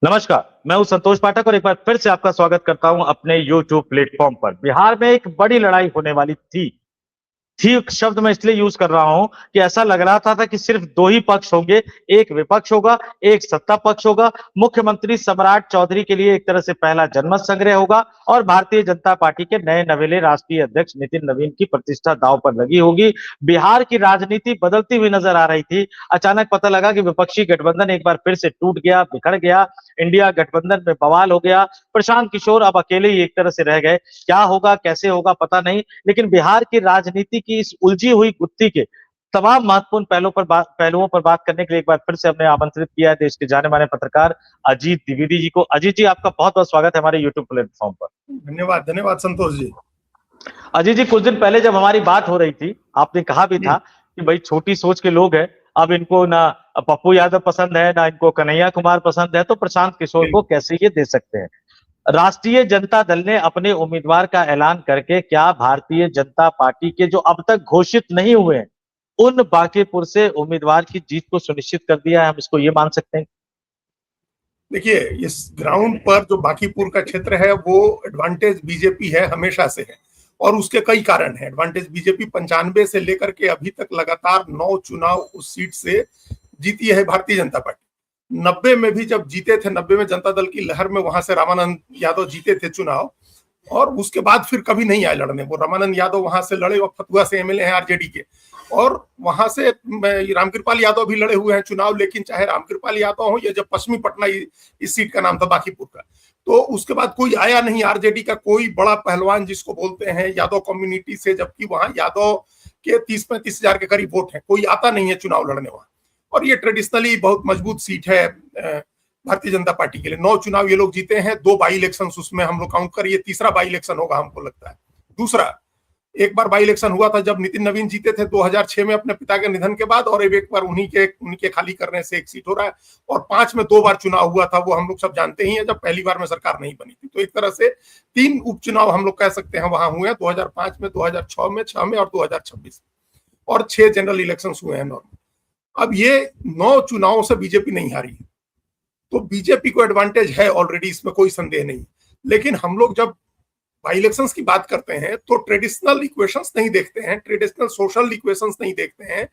नमस्कार, मैं हूं संतोष पाठक और एक बार फिर से आपका स्वागत करता हूं अपने YouTube प्लेटफॉर्म पर। बिहार में एक बड़ी लड़ाई होने वाली थी शब्द मैं इसलिए यूज कर रहा हूं कि ऐसा लग रहा था कि सिर्फ दो ही पक्ष होंगे, एक विपक्ष होगा, एक सत्ता पक्ष होगा। मुख्यमंत्री सम्राट चौधरी के लिए एक तरह से पहला जनमत संग्रह होगा और भारतीय जनता पार्टी के नए नवेले राष्ट्रीय अध्यक्ष नितिन नवीन की प्रतिष्ठा दांव पर लगी होगी। बिहार की राजनीति बदलती हुई नजर आ रही थी। अचानक पता लगा कि विपक्षी गठबंधन एक बार फिर से टूट गया, बिखर गया। इंडिया गठबंधन में बवाल हो गया। प्रशांत किशोर अब अकेले ही एक तरह से रह गए। क्या होगा, कैसे होगा, पता नहीं। लेकिन बिहार की राजनीति की इस उलझी हुई गुत्थी के तमाम महत्वपूर्ण पहलुओं पर बात करने के लिए एक बार फिर से हमने आमंत्रित किया है देश के जाने माने पत्रकार अजीत द्विवेदी जी को। अजीत जी, आपका बहुत बहुत स्वागत है हमारे यूट्यूब प्लेटफॉर्म पर। धन्यवाद धन्यवाद संतोष जी। अजीत जी, कुछ दिन पहले जब हमारी बात हो रही थी, आपने कहा भी था कि भाई छोटी सोच के लोग हैं, अब इनको ना पप्पू यादव पसंद है ना इनको कन्हैया कुमार पसंद है, तो प्रशांत किशोर को कैसे ये दे सकते हैं। राष्ट्रीय जनता दल ने अपने उम्मीदवार का ऐलान करके क्या भारतीय जनता पार्टी के जो अब तक घोषित नहीं हुए हैं उन बांकीपुर से उम्मीदवार की जीत को सुनिश्चित कर दिया है, हम इसको ये मान सकते हैं? देखिए, इस ग्राउंड पर जो बांकीपुर का क्षेत्र है वो एडवांटेज बीजेपी है, हमेशा से है। और उसके कई कारण हैं। एडवांटेज बीजेपी 95 से लेकर के अभी तक लगातार 9 चुनाव उस सीट से जीती है भारतीय जनता पार्टी। 90 में भी जब जीते थे, 90 में जनता दल की लहर में वहां से रामानंद यादव जीते थे चुनाव, और उसके बाद फिर कभी नहीं आए लड़ने। वो रामानंद यादव वहां से लड़े और फतुहा से एमएलए हैं आरजेडी के, और वहां से रामकृपाल यादव भी लड़े हुए हैं चुनाव। लेकिन चाहे रामकृपाल यादव हो या जब पश्चिमी पटना, इस सीट का नाम था बांकीपुर का, तो उसके बाद कोई आया नहीं आरजेडी का कोई बड़ा पहलवान जिसको बोलते हैं यादव कम्युनिटी से, जबकि वहां यादव के 30-35 हजार के करीब वोट है, कोई आता नहीं है चुनाव लड़ने वहां। और ये ट्रेडिशनली बहुत मजबूत सीट है भारतीय जनता पार्टी के लिए। 9 चुनाव ये लोग जीते हैं, 2 बाई इलेक्शन उसमें हम लोग काउंट करिए, तीसरा बाई इलेक्शन होगा हमको लगता है। दूसरा, एक बार बाई इलेक्शन हुआ था जब नितिन नवीन जीते थे 2006 में अपने पिता के निधन के बाद, और एक बार उन्हीं के खाली करने से एक सीट हो रहा है। और 5 में 2 बार चुनाव हुआ था, वो हम लोग सब जानते ही हैं, जब पहली बार में सरकार नहीं बनी थी। तो एक तरह से 3 उपचुनाव हम लोग कह सकते हैं वहां हुए हैं, 2005 में, 2006 में, 6 में और 2026 में, और 6 जनरल इलेक्शन हुए हैं नॉर्मल। अब ये 9 चुनावों से बीजेपी नहीं हारी है, तो बीजेपी को एडवांटेज है ऑलरेडी, इसमें कोई संदेह नहीं। लेकिन हम लोग जब बाई इलेक्शंस की बात करते हैं तो ट्रेडिशनल इक्वेशंस नहीं देखते हैं, ट्रेडिशनल सोशल इक्वेशंस नहीं देखते हैं,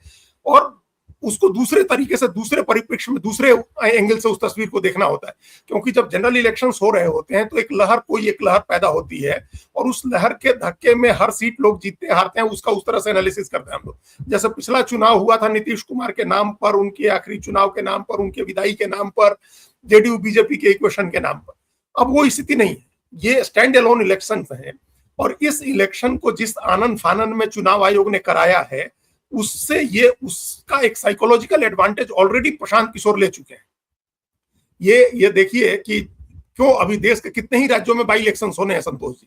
और उसको दूसरे तरीके से, दूसरे परिप्रेक्ष्य में, दूसरे एंगल से उस तस्वीर को देखना होता है। क्योंकि जब जनरल इलेक्शंस हो रहे होते हैं तो एक लहर पैदा होती है, और उस लहर के धक्के में हर सीट लोग जीतते हारते हैं, उसका उस तरह से एनालिसिस करते हैं हम लोग। जैसे पिछला चुनाव हुआ था नीतीश कुमार के नाम पर, उनके आखिरी चुनाव के नाम पर, उनके विदाई के नाम पर, जेडीयू बीजेपी के इक्वेशन के नाम पर। अब वो स्थिति नहीं है, ये स्टैंड अलोन इलेक्शन है। और इस इलेक्शन को जिस आनंद फानन में चुनाव आयोग ने कराया है, उससे ये उसका एक psychological advantage already Prashant Kishor ले चुके हैं। ये देखिए कि क्यों अभी देश के कितने ही राज्यों में बाई इलेक्शन होने हैं संतोष जी,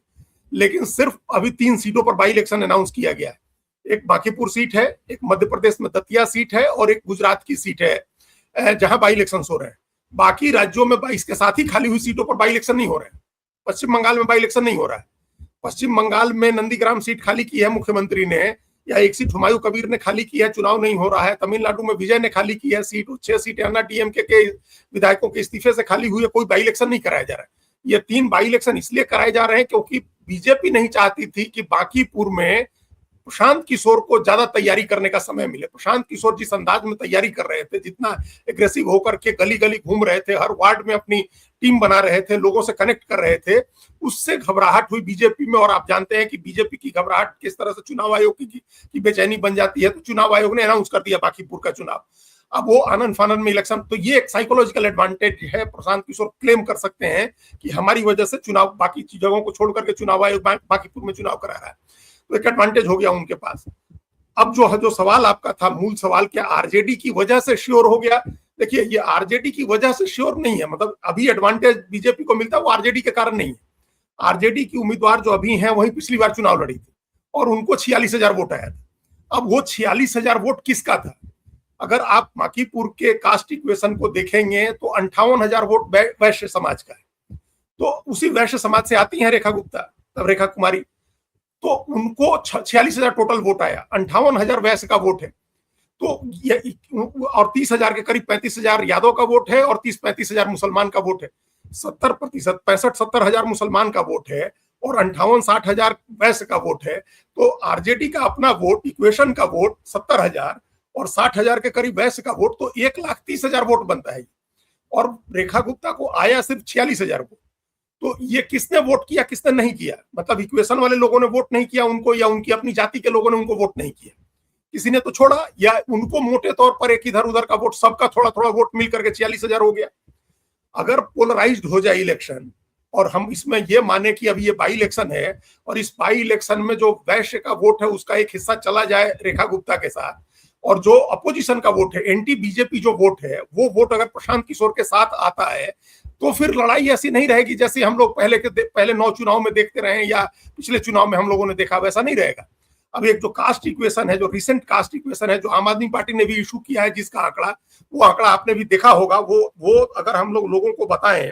लेकिन सिर्फ अभी 3 सीटों पर बाई इलेक्शन अनाउंस किया गया है। एक बांकीपुर सीट है, एक मध्य प्रदेश में दतिया सीट है, और एक गुजरात की सीट है जहां बाई इलेक्शन हो रहे हैं। बाकी राज्यों में इसके साथ ही खाली हुई सीटों पर बाई इलेक्शन नहीं हो रहे हैं। पश्चिम बंगाल में बाई इलेक्शन नहीं हो रहा है। पश्चिम बंगाल में नंदीग्राम सीट खाली की है मुख्यमंत्री ने, या एक सीट हुमायूं कबीर ने खाली की है, चुनाव नहीं हो रहा है। तमिलनाडु में विजय ने खाली की है सीट, 6 सीट अन्ना डीएमके के विधायकों के इस्तीफे से खाली हुई है, कोई बाई इलेक्शन नहीं कराया जा रहा है। ये 3 बाई इलेक्शन इसलिए कराए जा रहे हैं क्योंकि बीजेपी नहीं चाहती थी कि बांकीपुर में प्रशांत किशोर को ज्यादा तैयारी करने का समय मिले। प्रशांत किशोर जिस अंदाज में तैयारी कर रहे थे, जितना एग्रेसिव होकर के गली गली घूम रहे थे, हर वार्ड में अपनी टीम बना रहे थे, लोगों से कनेक्ट कर रहे थे, उससे घबराहट हुई बीजेपी में। और आप जानते हैं कि बीजेपी की घबराहट किस तरह से चुनाव आयोग की बेचैनी बन जाती है। तो चुनाव आयोग ने अनाउंस कर दिया बांकीपुर का चुनाव। अब वो आनंद फानंद में इलेक्शन, तो ये एक साइकोलॉजिकल एडवांटेज है। प्रशांत किशोर क्लेम कर सकते हैं कि हमारी वजह से चुनाव, बाकी जगहों को छोड़ करके चुनाव आयोग बांकीपुर में चुनाव करा रहा है, तो एक एडवांटेज हो गया उनके पास। अब जो सवाल आपका था, मूल सवाल, क्या आरजेडी की वजह से श्योर हो गया? देखिए, ये आरजेडी की वजह से श्योर नहीं है। मतलब अभी एडवांटेज बीजेपी को मिलता है वो आरजेडी के कारण नहीं है। आरजेडी की उम्मीदवार जो अभी हैं वही पिछली बार चुनाव लड़ी थी, और उनको 46,000 वोट आया था। अब वो 46,000 वोट किसका था? अगर आप बांकीपुर के कास्ट इक्वेशन को देखेंगे तो 58,000 वोट वैश्य समाज का है। तो उसी वैश्य समाज से आती हैं रेखा गुप्ता, रेखा कुमारी, तो उनको 46,000 टोटल वोट आया, 58,000 वैश्य का वोट है। तो ये और 30,000 के करीब 35,000 यादव का वोट है और 30-35,000 मुसलमान का वोट है। 70%, 65-70,000 मुसलमान का वोट है और 58-60,000 वैश्य का वोट है। तो आरजेडी का अपना वोट, इक्वेशन का वोट 70,000 और 60,000 के करीब वैश्य का वोट, तो 1,30,000 वोट बनता है। और रेखा गुप्ता को आया सिर्फ 46,000 वोट। तो ये किसने वोट किया, किसने नहीं किया? मतलब इक्वेशन वाले लोगों ने वोट नहीं किया उनको, या उनकी अपनी जाति के लोगों ने उनको वोट नहीं किया, किसी ने तो छोड़ा, या उनको मोटे तौर पर एक इधर उधर का वोट, सबका थोड़ा थोड़ा वोट मिलकर के 46,000 हो गया। अगर पोलराइज्ड हो जाए इलेक्शन और हम इसमें ये माने कि अभी ये बाई इलेक्शन है और इस बाई इलेक्शन में जो वैश्य का वोट है उसका एक हिस्सा चला जाए रेखा गुप्ता के साथ, और जो अपोजिशन का वोट है, एंटी बीजेपी जो वोट है, वो वोट अगर प्रशांत किशोर के साथ आता है, तो फिर लड़ाई ऐसी नहीं रहेगी जैसे हम लोग पहले 9 चुनाव में देखते रहे या पिछले चुनाव में हम लोगों ने देखा, वैसा नहीं रहेगा। अब एक जो कास्ट इक्वेशन है, जो रिसेंट कास्ट इक्वेशन है, जो आम आदमी पार्टी ने भी इशू किया है, जिसका आंकड़ा, वो आंकड़ा आपने भी देखा होगा, वो अगर हम लोगों को बताएं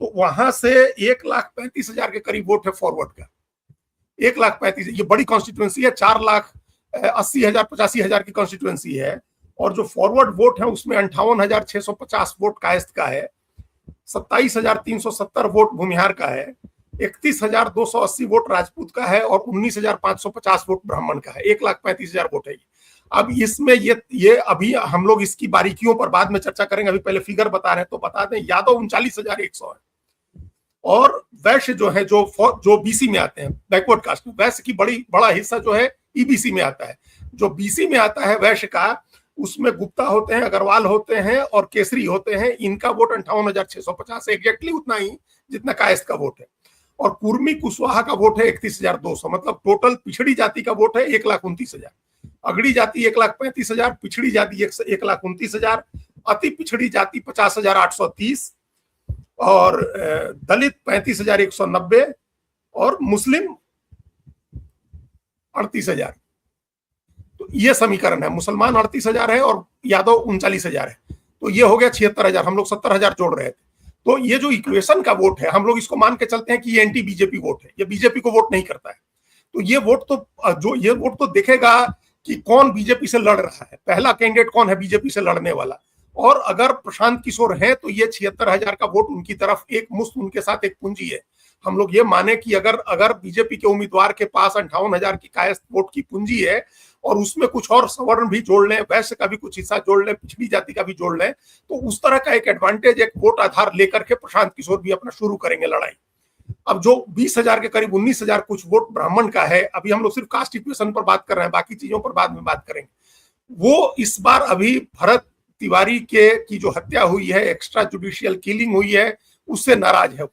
तो वहां से 1,35,000 के करीब वोट है फॉरवर्ड का। 1,35,000, ये बड़ी कॉन्स्टिट्यूएंसी है, 4,80,000 85,000 की कॉन्स्टिट्यूएंसी है। और जो फॉरवर्ड वोट है उसमें 58,650 वोट कायस्थ का है, 27,370 वोट भूमिहार का है, 31,280 वोट राजपूत का है और 19,550 वोट ब्राह्मण का है। 1,35,000 वोट है। अब इसमें ये अभी हम लोग इसकी बारीकियों पर बाद में चर्चा करेंगे, अभी पहले फिगर बता रहे हैं तो बता दें। यादव 39,100 है और वैश्य जो है, जो बीसी में आते हैं, बैकवर्ड कास्ट में, वैश्य की बड़ा हिस्सा जो है ईबीसी में आता है। जो बीसी में आता है वैश्य का, उसमें गुप्ता होते हैं, अग्रवाल होते हैं और केसरी होते हैं। इनका वोट 58,650 है, एग्जैक्टली उतना ही जितना कायस्थ का वोट है। और कुर्मी कुशवाहा का वोट है 31,200, मतलब टोटल पिछड़ी जाति का वोट है 1,29,000। अगड़ी जाति 1,35,000, पिछड़ी जाति 1,29,000, अति पिछड़ी जाति 50,830 और दलित 35,190 और मुस्लिम 38,000। तो ये समीकरण है। मुसलमान 38,000 है और यादव 39,000 है, तो ये हो गया 76,000। हम लोग 70,000 जोड़ रहे थे। तो ये जो इक्वेशन का वोट है, हम लोग इसको मान के चलते हैं कि ये एंटी बीजेपी वोट है, ये बीजेपी को वोट नहीं करता है। तो ये वोट तो देखेगा कि कौन बीजेपी से लड़ रहा है, पहला कैंडिडेट कौन है बीजेपी से लड़ने वाला। और अगर प्रशांत किशोर है तो ये 76,000 का वोट उनकी तरफ एक मुश्त, उनके साथ एक पूंजी है। हम लोग ये माने कि अगर बीजेपी के उम्मीदवार के पास 58,000 की कायस्थ वोट की पूंजी है और उसमें कुछ और सवर्ण भी जोड़ लें, वैश्य का भी कुछ हिस्सा जोड़ लें, पिछड़ी जाति का भी जोड़ लें, तो उस तरह का एक एडवांटेज, एक वोट आधार लेकर के प्रशांत किशोर भी अपना शुरू करेंगे लड़ाई। अब जो 20,000 के करीब 19,000 कुछ वोट ब्राह्मण का है, अभी हम लोग सिर्फ कास्ट इक्वेशन पर बात कर रहे हैं, बाकी चीजों पर बाद में बात करेंगे। वो इस बार अभी भरत तिवारी की जो हत्या हुई है, एक्स्ट्रा जुडिशियल किलिंग हुई है, उससे नाराज है। वो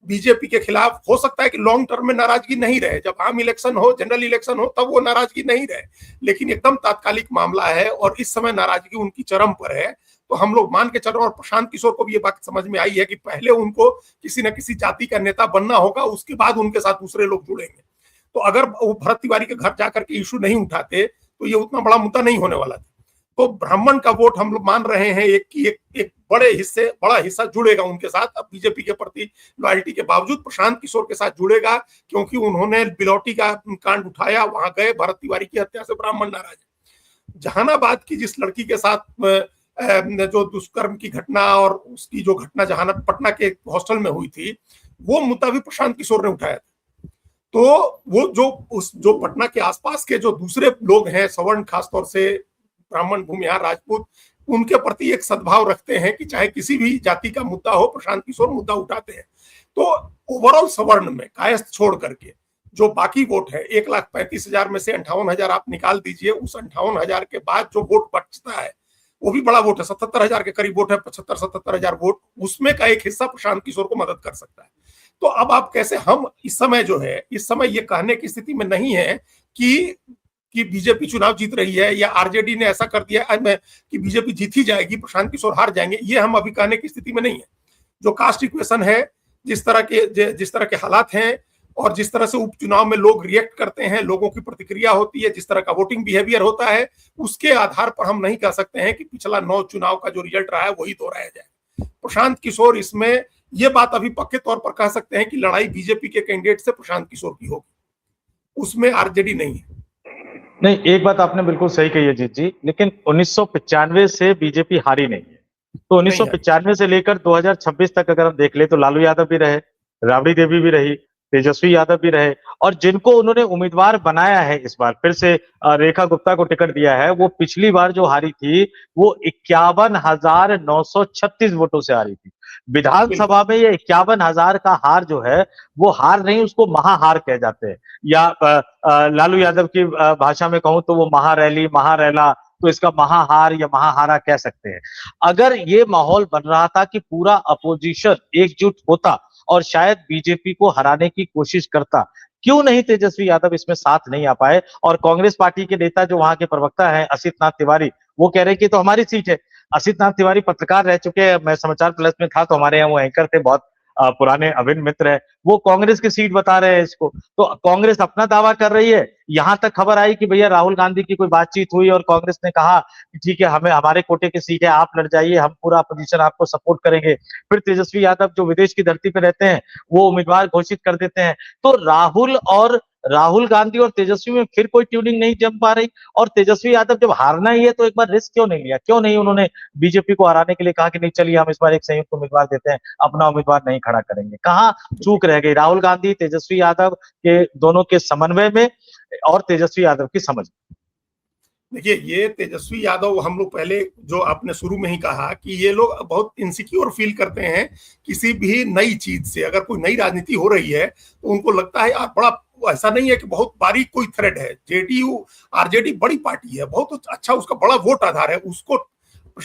बीजेपी के खिलाफ, हो सकता है कि लॉन्ग टर्म में नाराजगी नहीं रहे, जब आम इलेक्शन हो, जनरल इलेक्शन हो, तब वो नाराजगी नहीं रहे, लेकिन एकदम तात्कालिक मामला है और इस समय नाराजगी उनकी चरम पर है। तो हम लोग मान के चल रहे हैं, और प्रशांत किशोर को भी ये बात समझ में आई है कि पहले उनको किसी न किसी जाति का नेता बनना होगा, उसके बाद उनके साथ दूसरे लोग जुड़ेंगे। तो अगर वो भरत तिवारी के घर जाकर के इशू नहीं उठाते तो ये उतना बड़ा मुद्दा नहीं होने वाला था। तो ब्राह्मण का वोट हम लोग मान रहे हैं एक बड़ा हिस्सा जुड़ेगा उनके साथ। अब बीजेपी के प्रति लॉयल्टी के बावजूद प्रशांत किशोर के साथ जुड़ेगा, क्योंकि उन्होंने बिलौटी का कांड उठाया, वहां गए, भरत तिवारी की हत्या से ब्राह्मण नाराज है। जहानाबाद की जिस लड़की के साथ जो दुष्कर्म की घटना और उसकी जो घटना जहानाबाद पटना के हॉस्टल में हुई थी, वो मुद्दा भी प्रशांत किशोर ने उठाया था। तो वो जो पटना के आसपास के जो दूसरे लोग हैं, सवर्ण, खासतौर से ब्राह्मण, भूमिहार, राजपूत, उनके प्रति एक सद्भाव रखते हैं कि चाहे किसी भी जाति का मुद्दा हो, प्रशांत किशोर मुद्दा उठाते हैं। तो ओवरऑल सवर्ण में कायस्थ छोड़ करके जो बाकी वोट है, 1,35,000 में से 58,000 आप निकाल दीजिए, उस 58,000 के बाद जो वोट बचता है वो भी बड़ा वोट है, 77,000 के करीब वोट है, 75-77,000 वोट, उसमें का एक हिस्सा प्रशांत किशोर को मदद कर सकता है। तो अब आप कैसे, हम इस समय ये कहने की स्थिति में नहीं है कि बीजेपी चुनाव जीत रही है या आरजेडी ने ऐसा कर दिया कि बीजेपी जीत ही जाएगी, प्रशांत किशोर हार जाएंगे, ये हम अभी कहने की स्थिति में नहीं है। जो कास्ट इक्वेशन है, जिस तरह के हालात हैं और जिस तरह से उपचुनाव में लोग रिएक्ट करते हैं, लोगों की प्रतिक्रिया होती है, जिस तरह का वोटिंग बिहेवियर होता है, उसके आधार पर हम नहीं कह सकते हैं कि पिछला 9 चुनाव का जो रिजल्ट रहा है वही दोहराया जाए। प्रशांत किशोर इसमें ये बात अभी पक्के तौर पर कह सकते हैं कि लड़ाई बीजेपी के कैंडिडेट से प्रशांत किशोर की होगी, उसमें आरजेडी नहीं है। नहीं, एक बात आपने बिल्कुल सही कही है जीत जी, लेकिन 1995 से बीजेपी हारी नहीं है। तो नहीं है। 1995 से लेकर 2026 तक अगर हम देख ले तो लालू यादव भी रहे, राबड़ी देवी भी रही, तेजस्वी यादव भी रहे, और जिनको उन्होंने उम्मीदवार बनाया है इस बार फिर से रेखा गुप्ता को टिकट दिया है, वो पिछली बार जो हारी थी वो 51,936 वोटों से हारी थी। बिल्कुल। विधानसभा में ये 51,000 का हार जो है वो हार नहीं, उसको महाहार कह जाते हैं। या लालू यादव की भाषा में कहूं तो वो महारैली, महारैला, तो इसका महाहार या महाहारा कह सकते हैं। अगर ये माहौल बन रहा था कि पूरा अपोजिशन एकजुट होता और शायद बीजेपी को हराने की कोशिश करता, क्यों नहीं तेजस्वी यादव इसमें साथ नहीं आ पाए? और कांग्रेस पार्टी के नेता जो वहां के प्रवक्ता हैं असित नाथ तिवारी, वो कह रहे हैं कि तो हमारी सीट है। असित नाथ तिवारी पत्रकार रह चुके हैं, मैं समाचार प्लस में था तो हमारे यहाँ वो एंकर थे, बहुत पुराने अभिन्न मित्र है, वो कांग्रेस की सीट बता रहे हैं इसको। तो कांग्रेस अपना दावा कर रही है, यहां तक खबर आई कि भैया राहुल गांधी की कोई बातचीत हुई और कांग्रेस ने कहा कि ठीक है, हमें हमारे कोटे की सीट है, आप लड़ जाइए, हम पूरा अपोजिशन आपको सपोर्ट करेंगे। फिर तेजस्वी यादव जो विदेश की धरती पर रहते हैं वो उम्मीदवार घोषित कर देते हैं। तो राहुल गांधी और तेजस्वी में फिर कोई ट्यूनिंग नहीं जम पा रही। और तेजस्वी यादव जब हारना ही है तो एक बार रिस्क क्यों नहीं लिया? क्यों नहीं उन्होंने बीजेपी को हराने के लिए कहा कि नहीं चलिए हम इस बार एक संयुक्त उम्मीदवार देते हैं, अपना उम्मीदवार नहीं खड़ा करेंगे? कहाँ चूक रह गई राहुल गांधी तेजस्वी यादव के दोनों के समन्वय में और तेजस्वी यादव की समझ? देखिए, ये तेजस्वी यादव, हम लोग पहले जो आपने शुरू में ही कहा कि ये लोग बहुत इनसिक्योर फील करते हैं किसी भी नई चीज से। अगर कोई नई राजनीति हो रही है तो उनको लगता है यार बड़ा, ऐसा नहीं है कि बहुत बारीक कोई थ्रेड है। जेडीयू आरजेडी बड़ी पार्टी है, बहुत अच्छा उसका बड़ा वोट आधार है। उसको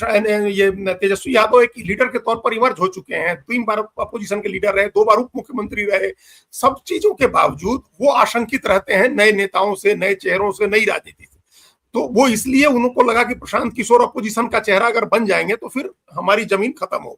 ये तेजस्वी यादव एक लीडर के तौर पर इमर्ज हो चुके हैं, 3 बार अपोजिशन के लीडर रहे, 2 बार उप मुख्यमंत्री रहे। सब चीजों के बावजूद वो आशंकित रहते हैं नए नेताओं से, नए चेहरों से, नई राजनीति से। तो वो इसलिए उनको लगा कि प्रशांत किशोर अपोजिशन का चेहरा अगर बन जाएंगे तो फिर हमारी जमीन खत्म होगी।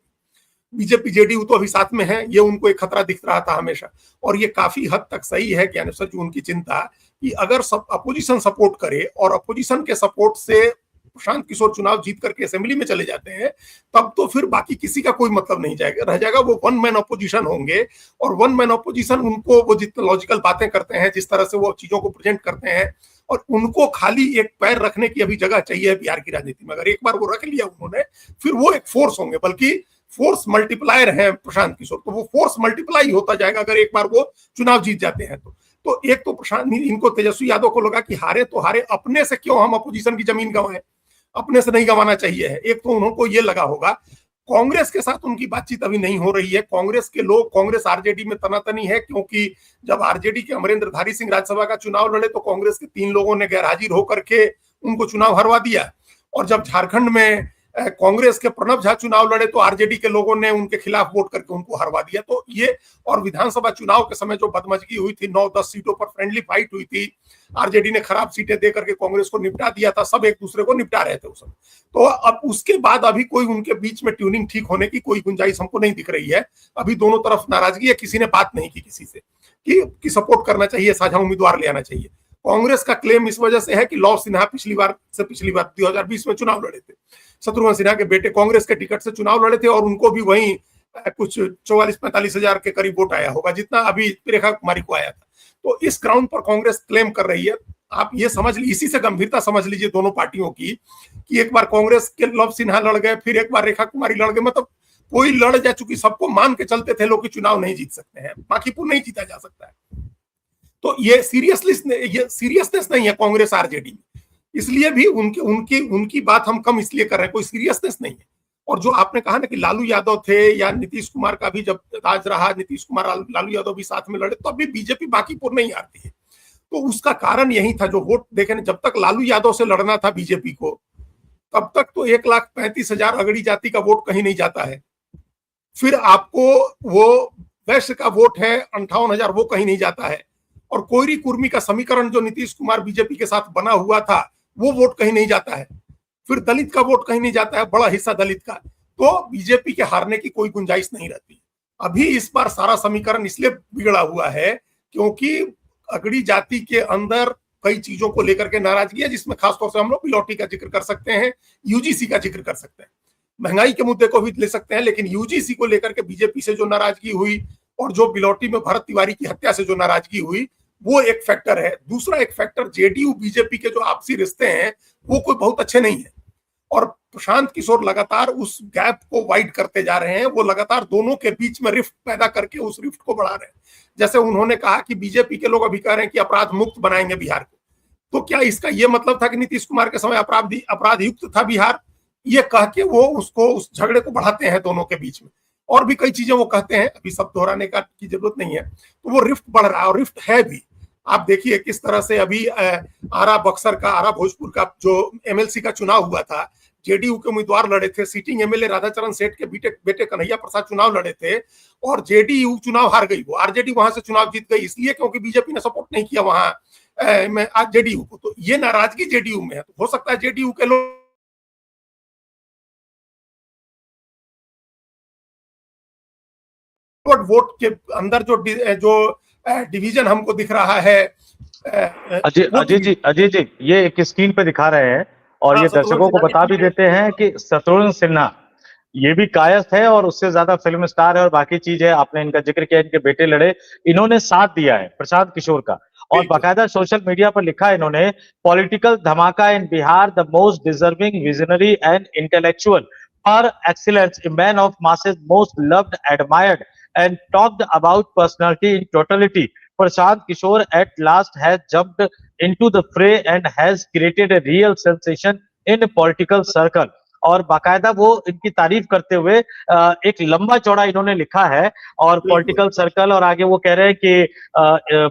बीजेपी जेडीयू तो अभी साथ में है, ये उनको एक खतरा दिख रहा था हमेशा। और ये काफी हद तक सही है ज्ञानेश्वर जी, उनकी चिंता कि अगर सब अपोजिशन सपोर्ट करे और अपोजिशन के सपोर्ट से प्रशांत किशोर चुनाव जीत करके असेंबली में चले जाते हैं, तब तो फिर बाकी किसी का कोई मतलब नहीं जाएगा, रह जाएगा। वो वन मैन अपोजिशन होंगे। और वन मैन अपोजिशन, उनको वो जितने लॉजिकल बातें करते हैं, जिस तरह से वो चीजों को प्रेजेंट करते हैं, और उनको खाली एक पैर रखने की अभी जगह चाहिए बिहार की राजनीति में। अगर एक बार वो रख लिया उन्होंने, फिर वो एक फोर्स होंगे, बल्कि फोर्स मल्टीप्लायर है प्रशांत किशोर, तो वो फोर्स मल्टीप्लाई होता जाएगा अगर एक बार वो चुनाव जीत जाते हैं तो एक तो प्रशांत, इनको तेजस्वी यादव को लगा कि हारे तो हारे, अपने से क्यों हम अपोजिशन की जमीन गंवाएं, अपने से नहीं गंवाना चाहिए है। एक तो उनको ये लगा होगा। कांग्रेस के साथ उनकी बातचीत अभी नहीं हो रही है। कांग्रेस के लोग, कांग्रेस आरजेडी में तनातनी है, क्योंकि जब आरजेडी के अमरेंद्रधारी सिंह राज्यसभा का चुनाव लड़े तो कांग्रेस के 3 लोगों ने गैरहाजिर होकर के उनको चुनाव हरवा दिया। और जब झारखंड में कांग्रेस के प्रणब झा चुनाव लड़े तो आरजेडी के लोगों ने उनके खिलाफ वोट करके उनको हरवा दिया। तो ये, और विधानसभा चुनाव के समय जो बदमजगी हुई थी, 9-10 सीटों पर फ्रेंडली फाइट हुई थी, आरजेडी ने खराब सीटें दे करके कांग्रेस को निपटा दिया था, सब एक दूसरे को निपटा रहे थे उस समय। तो अब उसके बाद अभी कोई उनके बीच में ट्यूनिंग ठीक होने की कोई गुंजाइश हमको नहीं दिख रही है। अभी दोनों तरफ नाराजगी है, किसी ने बात नहीं की किसी से कि सपोर्ट करना चाहिए, साझा उम्मीदवार ले आना चाहिए। कांग्रेस का क्लेम इस वजह से है कि लव सिन्हा पिछली बार 2020 में चुनाव लड़े थे, शत्रुघ्न सिन्हा के बेटे कांग्रेस के टिकट से चुनाव लड़े थे, और उनको भी वही कुछ 44-45 हजार के करीब वोट आया होगा, जितना अभी रेखा कुमारी को आया था। तो इस ग्राउंड पर कांग्रेस क्लेम कर रही है। आप ये समझ लीजिए, इसी से गंभीरता समझ लीजिए दोनों पार्टियों की, कि एक बार कांग्रेस के लव सिन्हा लड़ गए, फिर एक बार रेखा कुमारी लड़ गए। मतलब कोई लड़ जा चुकी, सबको मान के चलते थे लोग कि चुनाव नहीं जीत सकते हैं, बांकीपुर नहीं जीता जा सकता है। तो ये सीरियसनेस नहीं है कांग्रेस आरजेडी में, इसलिए भी उनकी बात हम कम इसलिए कर रहे हैं, कोई सीरियसनेस नहीं है। और जो आपने कहा ना कि लालू यादव थे या नीतीश कुमार का भी जब राज रहा, नीतीश कुमार लालू यादव भी साथ में लड़े, तो अभी बीजेपी बांकीपुर नहीं हारती है। तो उसका कारण यही था, जो वोट देखे, जब तक लालू यादव से लड़ना था बीजेपी को, तब तक तो 1,35,000 अगड़ी जाति का वोट कहीं नहीं जाता है। फिर आपको वो वैश्य का वोट है 58,000, वो कहीं नहीं जाता है। और कोयरी कुर्मी का समीकरण जो नीतीश कुमार बीजेपी के साथ बना हुआ था, वो वोट कहीं नहीं जाता है। फिर दलित का वोट कहीं नहीं जाता है, बड़ा हिस्सा दलित का। तो बीजेपी के हारने की कोई गुंजाइश नहीं रहती। अभी इस बार सारा समीकरण इसलिए बिगड़ा हुआ है क्योंकि अगड़ी जाति के अंदर कई चीजों को लेकर के नाराजगी है, जिसमें खासतौर से हम लोग बिलोटी का जिक्र कर सकते हैं, यूजीसी का जिक्र कर सकते हैं, महंगाई के मुद्दे को भी ले सकते हैं। लेकिन यूजीसी को लेकर के बीजेपी से जो नाराजगी हुई, और जो बिलोटी में भरत तिवारी की हत्या से जो नाराजगी हुई, वो एक फैक्टर है। दूसरा एक फैक्टर, जेडीयू बीजेपी के जो आपसी रिश्ते हैं वो कोई बहुत अच्छे नहीं है, और प्रशांत किशोर लगातार उस गैप को वाइड करते जा रहे हैं। वो लगातार दोनों के बीच में रिफ्ट पैदा करके उस रिफ्ट को बढ़ा रहे हैं। जैसे उन्होंने कहा कि बीजेपी के लोग अभी कह रहे हैं कि अपराध मुक्त बनाएंगे बिहार को, तो क्या इसका ये मतलब था कि नीतीश कुमार के समय अपराध युक्त था बिहार? ये कह के वो उसको, उस झगड़े को बढ़ाते हैं दोनों के बीच में। और भी कई चीजें वो कहते हैं, अभी सब दोहराने का की जरूरत नहीं है। तो वो रिफ्ट बढ़ रहा है, और रिफ्ट है भी। आप देखिए किस तरह से अभी आरा बक्सर का, आरा भोजपुर का जो एमएलसी का चुनाव हुआ था, जेडीयू के उम्मीदवार लड़े थे, सीटिंग एमएलए राधाचरण सेठ के बेटे कन्हैया प्रसाद चुनाव लड़े थे, और जेडीयू चुनाव हार गई। वो आरजेडी वहां से चुनाव जीत गई, इसलिए क्योंकि बीजेपी ने सपोर्ट नहीं किया वहां में आज जेडीयू को। तो ये नाराजगी जेडीयू में है। तो हो सकता है जेडीयू के लोग वोट के अंदर जो डिवीजन हमको दिख रहा है, अजय जी ये एक स्क्रीन पे दिखा रहे हैं, और ये दर्शकों को बता भी देते हैं कि शत्रुघ्न सिन्हा ये भी कायस्थ है और उससे ज्यादा फिल्म स्टार है और बाकी चीज है। आपने इनका जिक्र किया, इनके बेटे लड़े, इन्होंने साथ दिया है प्रशांत किशोर का, और बाकायदा सोशल मीडिया पर लिखा है इन्होंने, पॉलिटिकल धमाका in Bihar, the most deserving visionary and intellectual for excellence, a man of masses, most loved, admired and talked about personality in totality, Prashant Kishore at last has jumped into the fray and has created a real sensation in a political circle। और बाकायदा वो इनकी तारीफ करते हुए एक लंबा चौड़ा इन्होंने लिखा है, और पॉलिटिकल सर्कल, और आगे वो कह रहे हैं कि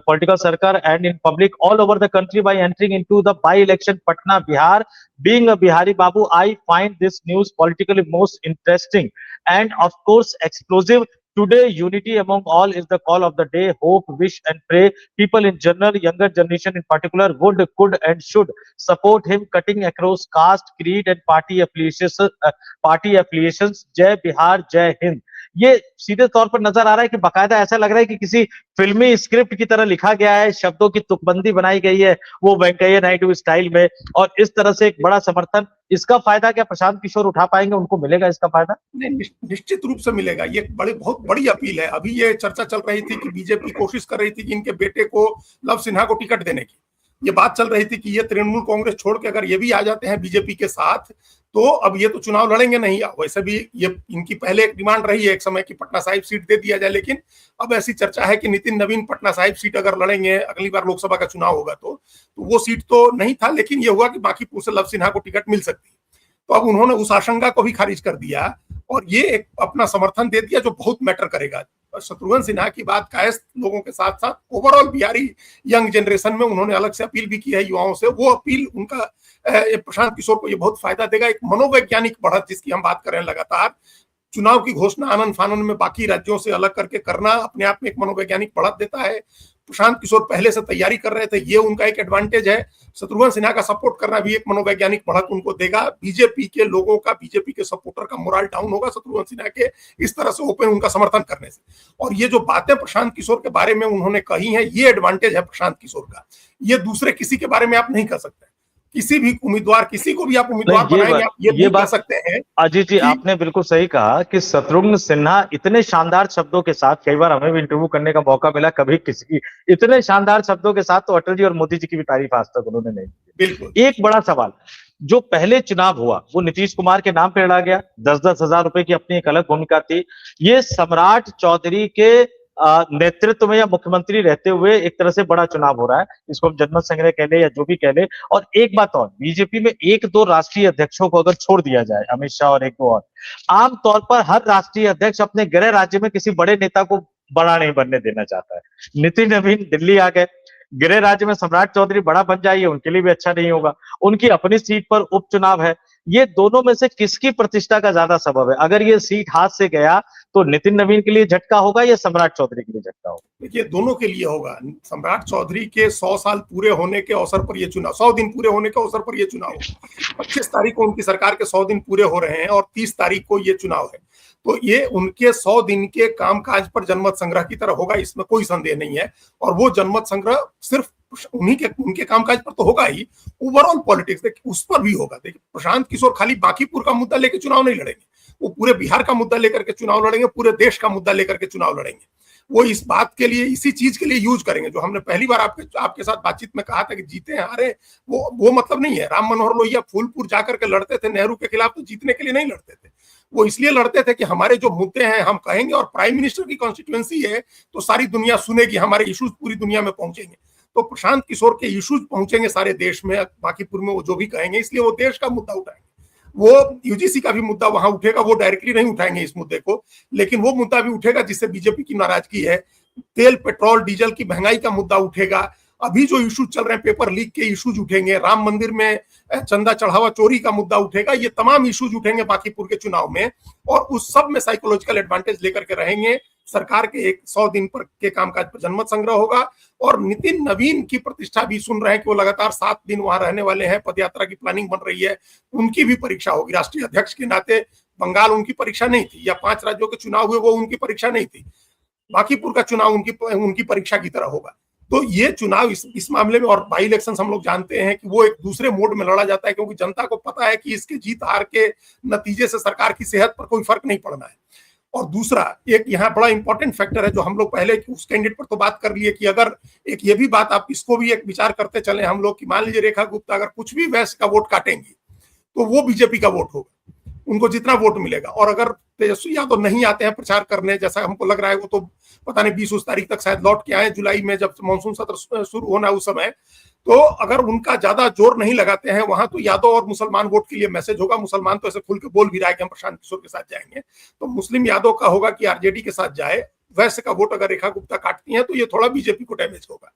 political circle and in public all over the country bye entering into the by election Patna Bihar, being a Bihari Babu, I find this news politically most interesting end of course explosive. Today, unity among all is the call of the day. Hope, wish, and pray. People in general, younger generation in particular, would, could, and should support him, cutting across caste, creed, and party affiliations. जय बिहार, जय हिंद। ये सीधे तौर पर नजर आ रहा है कि बाकायदा ऐसा लग रहा है कि किसी फिल्मी स्क्रिप्ट की तरह लिखा गया है, शब्दों की तुकबंदी बनाई गई है वो वेंकैया नायडू स्टाइल में, और इस तरह से एक बड़ा समर्थन। इसका फायदा क्या प्रशांत किशोर उठा पाएंगे, उनको मिलेगा इसका फायदा? नहीं, निश्चित रूप से मिलेगा। ये बहुत बड़ी अपील है। अभी ये चर्चा चल रही थी कि बीजेपी कोशिश कर रही थी कि इनके बेटे को, लव सिन्हा को, टिकट देने की। ये बात चल रही थी कि ये तृणमूल कांग्रेस छोड़ के अगर ये भी आ जाते हैं बीजेपी के साथ, तो अब ये तो चुनाव लड़ेंगे नहीं। वैसे भी ये इनकी पहले एक डिमांड रही है एक समय की पटना साहिब सीट दे दिया जाए, लेकिन अब ऐसी चर्चा है कि नितिन नवीन पटना साहिब सीट अगर लड़ेंगे, अगली बार लोकसभा का चुनाव होगा तो वो सीट तो नहीं था, लेकिन ये हुआ कि बांकीपुर से लव सिन्हा को टिकट मिल सकती है। तो अब उन्होंने उस आशंका को भी खारिज कर दिया और ये एक अपना समर्थन दे दिया, जो बहुत मैटर करेगा। शत्रुघ्न सिन्हा की बात कायस्थ लोगों के साथ साथ ओवरऑल बिहारी यंग जनरेशन में उन्होंने अलग से अपील भी की है युवाओं से। वो अपील उनका प्रशांत किशोर को ये बहुत फायदा देगा। एक मनोवैज्ञानिक बढ़त जिसकी हम बात कर रहे हैं लगातार, चुनाव की घोषणा आनंद फानन में बाकी राज्यों से अलग करके करना अपने आप में एक मनोवैज्ञानिक बढ़त देता है। प्रशांत किशोर पहले से तैयारी कर रहे थे, ये उनका एक एडवांटेज है। शत्रुघ्न सिन्हा का सपोर्ट करना भी एक मनोवैज्ञानिक बढ़त उनको देगा। बीजेपी के लोगों का, बीजेपी के सपोर्टर का मोरल डाउन होगा शत्रुघ्न सिन्हा के इस तरह से ओपन उनका समर्थन करने से। और ये जो बातें प्रशांत किशोर के बारे में उन्होंने कही हैं, ये एडवांटेज है प्रशांत किशोर का। ये दूसरे किसी के बारे में आप नहीं कर सकते। किसी भी उम्मीदवार, किसी को भी आप उम्मीदवार बनाएंगे, आप ये बात सकते हैं। अजय जी आपने बिल्कुल सही कहा कि शत्रुघ्न सिन्हा इतने शानदार शब्दों के साथ, कई बार हमें भी इंटरव्यू करने का मौका मिला, कभी किसी की इतने शानदार शब्दों के साथ तो अटल जी और मोदी जी की भी तारीफ आज तक उन्होंने नहीं की। बिल्कुल। एक बड़ा सवाल, जो पहले चुनाव हुआ वो नीतीश कुमार के नाम पे लड़ा गया, 10-10 हजार रुपए की अपनी एक अलग भूमिका थी। ये सम्राट चौधरी के नेतृत्व में या मुख्यमंत्री रहते हुए एक तरह से बड़ा चुनाव हो रहा है, इसको हम जनमत संग्रह कह ले या जो भी कह ले। और एक बात और, बीजेपी में 1-2 राष्ट्रीय अध्यक्षों को अगर छोड़ दिया जाए, अमित शाह और 1-2 और, आमतौर पर हर राष्ट्रीय अध्यक्ष अपने गृह राज्य में किसी बड़े नेता को बड़ा नहीं बनने देना चाहता है। नितिन नवीन दिल्ली आ गए, गृह राज्य में सम्राट चौधरी बड़ा बन जाइए, उनके लिए भी अच्छा नहीं होगा। उनकी अपनी सीट पर उपचुनाव है। ये दोनों में से किसकी प्रतिष्ठा का ज्यादा सबब है? अगर ये सीट हाथ से गया तो नितिन नवीन के लिए झटका होगा या सम्राट चौधरी के लिए झटका होगा? देखिए, दोनों के लिए होगा। सम्राट चौधरी के 100 साल पूरे होने के अवसर पर यह चुनाव, 100 दिन पूरे होने के अवसर पर यह चुनाव, 25 तारीख को उनकी सरकार के 100 दिन पूरे हो रहे हैं और 30 तारीख को यह चुनाव है। तो ये उनके 100 दिन के कामकाज पर जनमत संग्रह की तरह होगा, इसमें कोई संदेह नहीं है। और वो जनमत संग्रह सिर्फ उनके कामकाज पर तो होगा ही, ओवरऑल पॉलिटिक्स देखिए उस पर भी होगा। देखिए, प्रशांत किशोर खाली बांकीपुर का मुद्दा लेके चुनाव नहीं लड़ेंगे, वो पूरे बिहार का मुद्दा लेकर के चुनाव लड़ेंगे, पूरे देश का मुद्दा लेकर के चुनाव लड़ेंगे। वो इस बात के लिए, इसी चीज के लिए यूज करेंगे जो हमने पहली बार आपके साथ बातचीत में कहा था कि जीते हारे वो मतलब नहीं है। राम मनोहर लोहिया फूलपुर जाकर के लड़ते थे नेहरू के खिलाफ, तो जीतने के लिए नहीं लड़ते थे, वो इसलिए लड़ते थे कि हमारे जो मुद्दे हैं हम कहेंगे, और प्राइम मिनिस्टर की कॉन्स्टिट्यूएंसी है तो सारी दुनिया सुनेगी, हमारे इश्यूज पूरी दुनिया में पहुंचेंगे। तो प्रशांत किशोर के इश्यूज पहुंचेंगे सारे देश में, बांकीपुर में वो जो भी कहेंगे, इसलिए वो देश का मुद्दा उठाएंगे। वो यूजीसी का भी मुद्दा वहां उठेगा, वो डायरेक्टली नहीं उठाएंगे इस मुद्दे को, लेकिन वो मुद्दा भी उठेगा जिससे बीजेपी की नाराजगी है। तेल, पेट्रोल, डीजल की महंगाई का मुद्दा उठेगा। अभी जो इश्यूज चल रहे हैं, पेपर लीक के इश्यूज उठेंगे, राम मंदिर में चंदा चढ़ावा चोरी का मुद्दा उठेगा, ये तमाम इश्यूज उठेंगे बांकीपुर के चुनाव में, और उस सब में साइकोलॉजिकल एडवांटेज लेकर के रहेंगे। सरकार के 100 दिन पर के कामकाज पर जनमत संग्रह होगा, और नितिन नवीन की प्रतिष्ठा भी सुन रहे हैं कि वो लगातार 7 दिन वहां रहने वाले हैं, पदयात्रा की प्लानिंग बन रही है, उनकी भी परीक्षा होगी। राष्ट्रीय अध्यक्ष के नाते बंगाल उनकी परीक्षा नहीं थी, या 5 राज्यों के चुनाव हुए वो उनकी परीक्षा नहीं थी, बांकीपुर का चुनाव उनकी परीक्षा की तरह होगा। तो ये चुनाव इस मामले में, और बाई इलेक्शन हम लोग जानते हैं कि वो एक दूसरे मोड में लड़ा जाता है, क्योंकि जनता को पता है कि इसके जीत हार के नतीजे से सरकार की सेहत पर कोई फर्क नहीं पड़ना है। और दूसरा एक यहाँ बड़ा इंपॉर्टेंट फैक्टर है जो हम लोग पहले उस कैंडिडेट पर तो बात कर लिए कि अगर एक ये भी बात, आप इसको भी एक विचार करते चले हम लोग कि मान लीजिए रेखा गुप्ता अगर कुछ भी वैश्य का वोट काटेंगी तो वो बीजेपी का वोट होगा, उनको जितना वोट मिलेगा। और अगर तेजस्वी यादव नहीं आते हैं प्रचार करने, जैसा हमको लग रहा है, वो तो पता नहीं 20 तारीख तक शायद लौट के आए, जुलाई में जब मानसून सत्र शुरू होना उस समय, तो अगर उनका ज्यादा जोर नहीं लगाते हैं वहां, तो यादव और मुसलमान वोट के लिए मैसेज होगा। मुसलमान तो ऐसे खुल के बोल भी रहा है कि हम प्रशांत किशोर के साथ जाएंगे, तो मुस्लिम यादव का होगा कि आरजेडी के साथ जाए। वैश्य का वोट अगर रेखा गुप्ता काटती हैं तो ये थोड़ा बीजेपी को डैमेज होगा।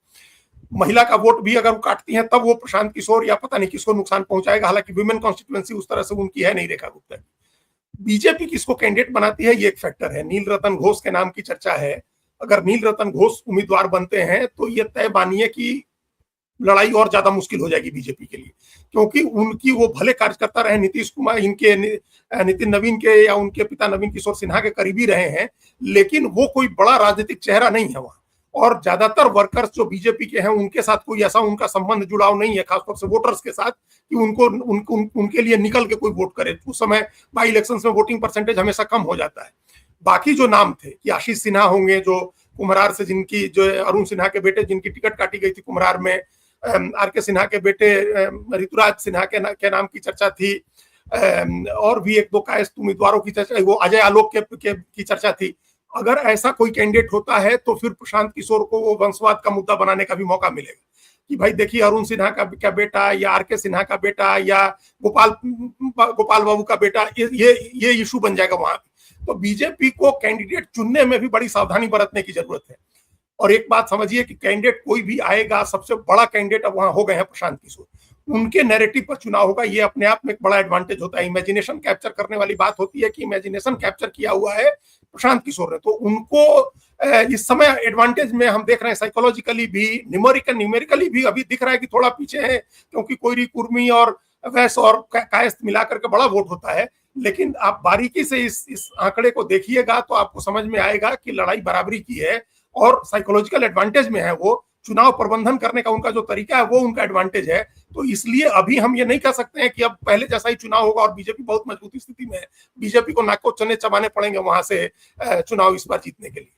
महिला का वोट भी अगर वो काटती हैं तब वो प्रशांत किशोर या पता नहीं किसको नुकसान पहुंचाएगा। हालांकि विमेन कॉन्स्टिट्यूएंसी उस तरह से उनकी है नहीं रेखा गुप्ता की। बीजेपी किसको कैंडिडेट बनाती है ये एक फैक्टर है। नील रतन घोष के नाम की चर्चा है, अगर नील रतन घोष उम्मीदवार बनते हैं तो ये तय मानिए कि लड़ाई और ज्यादा मुश्किल हो जाएगी बीजेपी के लिए, क्योंकि उनकी वो भले कार्यकर्ता रहे, नीतीश कुमार इनके नितिन नवीन के या उनके पिता नवीन किशोर सिन्हा के करीबी रहे हैं, लेकिन वो कोई बड़ा राजनीतिक चेहरा नहीं है वहां। और ज्यादातर वर्कर्स जो बीजेपी के हैं उनके साथ कोई ऐसा उनका संबंध जुड़ाव नहीं है, खासतौर से वोटर्स के साथ, कि उनके लिए निकल के कोई वोट करे। उस समय बाई इलेक्शंस में वोटिंग परसेंटेज हमेशा कम हो जाता है। बाकी जो नाम थे कि आशीष सिन्हा होंगे जो कुम्हरार से, जिनकी जो अरुण सिन्हा के बेटे जिनकी टिकट काटी गई थी कुम्हरार में, आर.के. सिन्हा के बेटे ऋतुराज सिन्हा के नाम की चर्चा थी, और भी 1-2 कायस्थ उम्मीदवारों की चर्चा, वो अजय आलोक की चर्चा थी। अगर ऐसा कोई कैंडिडेट होता है तो फिर प्रशांत किशोर को वो वंशवाद का मुद्दा बनाने का भी मौका मिलेगा कि भाई देखिए अरुण सिन्हा का बेटा या आर.के. सिन्हा का बेटा या गोपाल बाबू का बेटा, ये इशू बन जाएगा वहां। तो बीजेपी को कैंडिडेट चुनने में भी बड़ी सावधानी बरतने की जरूरत है। और एक बात समझिए कि कैंडिडेट कोई भी आएगा, सबसे बड़ा कैंडिडेट अब वहां हो गए हैं प्रशांत किशोर, उनके नैरेटिव पर चुनाव होगा, ये अपने आप में एक बड़ा एडवांटेज होता है। इमेजिनेशन कैप्चर करने वाली बात होती है कि इमेजिनेशन कैप्चर किया हुआ है प्रशांत किशोर ने, तो उनको इस समय एडवांटेज में हम देख रहे हैं। साइकोलॉजिकली भी, न्यूमेरिकली भी अभी दिख रहा है कि थोड़ा पीछे है, क्योंकि कोयरी, कुर्मी और वैश्य और कायस्थ मिलाकर के बड़ा वोट होता है। लेकिन आप बारीकी से इस आंकड़े को देखिएगा तो आपको समझ में आएगा कि लड़ाई बराबरी की है और साइकोलॉजिकल एडवांटेज में है। वो चुनाव प्रबंधन करने का उनका जो तरीका है वो उनका एडवांटेज है। तो इसलिए अभी हम ये नहीं कह सकते हैं कि अब पहले जैसा ही चुनाव होगा और बीजेपी बहुत मजबूत स्थिति में है। बीजेपी को नाको चने चबाने पड़ेंगे वहां से चुनाव इस बार जीतने के लिए।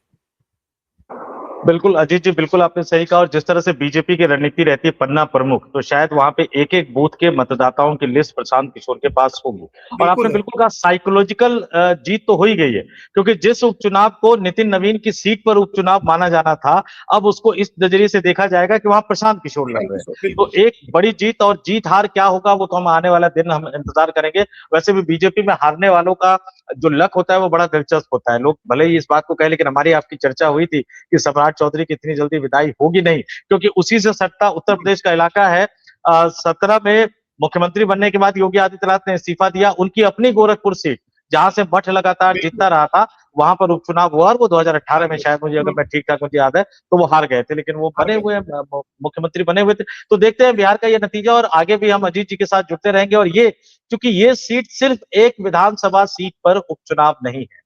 बिल्कुल अजीत जी, बिल्कुल आपने सही कहा। और जिस तरह से बीजेपी की रणनीति रहती है पन्ना प्रमुख, तो शायद वहां पे एक एक बूथ के मतदाताओं की लिस्ट प्रशांत किशोर के पास होगी। और आपने बिल्कुल कहा साइकोलॉजिकल जीत तो हो ही गई है, क्योंकि जिस उपचुनाव को नितिन नवीन की सीट पर उपचुनाव माना जाना था, अब उसको इस नजरिए से देखा जाएगा कि वहां प्रशांत किशोर लड़ रहे हैं। तो एक बड़ी जीत, और जीत हार क्या होगा वो तो हम आने वाला दिन हम इंतजार करेंगे। वैसे भी बीजेपी में हारने वालों का जो लक होता है वो बड़ा दिलचस्प होता है। लोग भले ही इस बात को कहे, लेकिन हमारी आपकी चर्चा हुई थी कि सम्राट चौधरी की इतनी जल्दी विदाई होगी नहीं, क्योंकि उसी से सट्टा उत्तर प्रदेश का इलाका है। 17 में मुख्यमंत्री बनने के बाद योगी आदित्यनाथ ने इस्तीफा दिया। उनकी अपनी गोरखपुर सीट, जहां से मठ लगातार जीतता रहा था, वहां पर उपचुनाव हुआ और वो 2018 में शायद, मुझे अगर मैं ठीक ठाक मुझे याद है, तो वो हार गए थे, लेकिन वो बने हुए मुख्यमंत्री बने हुए थे। तो देखते हैं बिहार का ये नतीजा, और आगे भी हम अजीत जी के साथ जुड़ते रहेंगे। और ये, क्योंकि ये सीट सिर्फ एक विधानसभा सीट पर उपचुनाव नहीं है,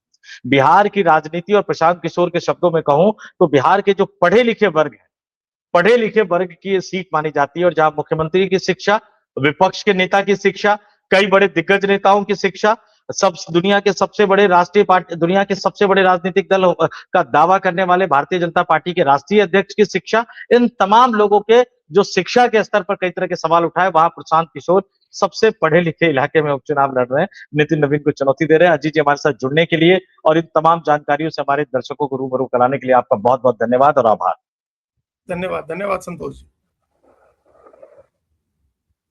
बिहार की राजनीति, और प्रशांत किशोर के शब्दों में कहूं तो बिहार के जो पढ़े लिखे वर्ग है, पढ़े लिखे वर्ग की ये सीट मानी जाती है। और जहां मुख्यमंत्री की शिक्षा, विपक्ष के नेता की शिक्षा, कई बड़े दिग्गज नेताओं की शिक्षा, सब दुनिया के सबसे बड़े राष्ट्रीय पार्टी, दुनिया के सबसे बड़े राजनीतिक दल का दावा करने वाले भारतीय जनता पार्टी के राष्ट्रीय अध्यक्ष की शिक्षा, इन तमाम लोगों के जो शिक्षा के स्तर पर कई तरह के सवाल उठाए, वहां प्रशांत किशोर सबसे पढ़े लिखे इलाके में उपचुनाव लड़ रहे हैं, नितिन नवीन को चुनौती दे रहे हैं। अजीत जी हमारे साथ जुड़ने के लिए और इन तमाम जानकारियों से हमारे दर्शकों को रूबरू कराने के लिए आपका बहुत बहुत धन्यवाद और आभार। धन्यवाद, धन्यवाद संतोष जी।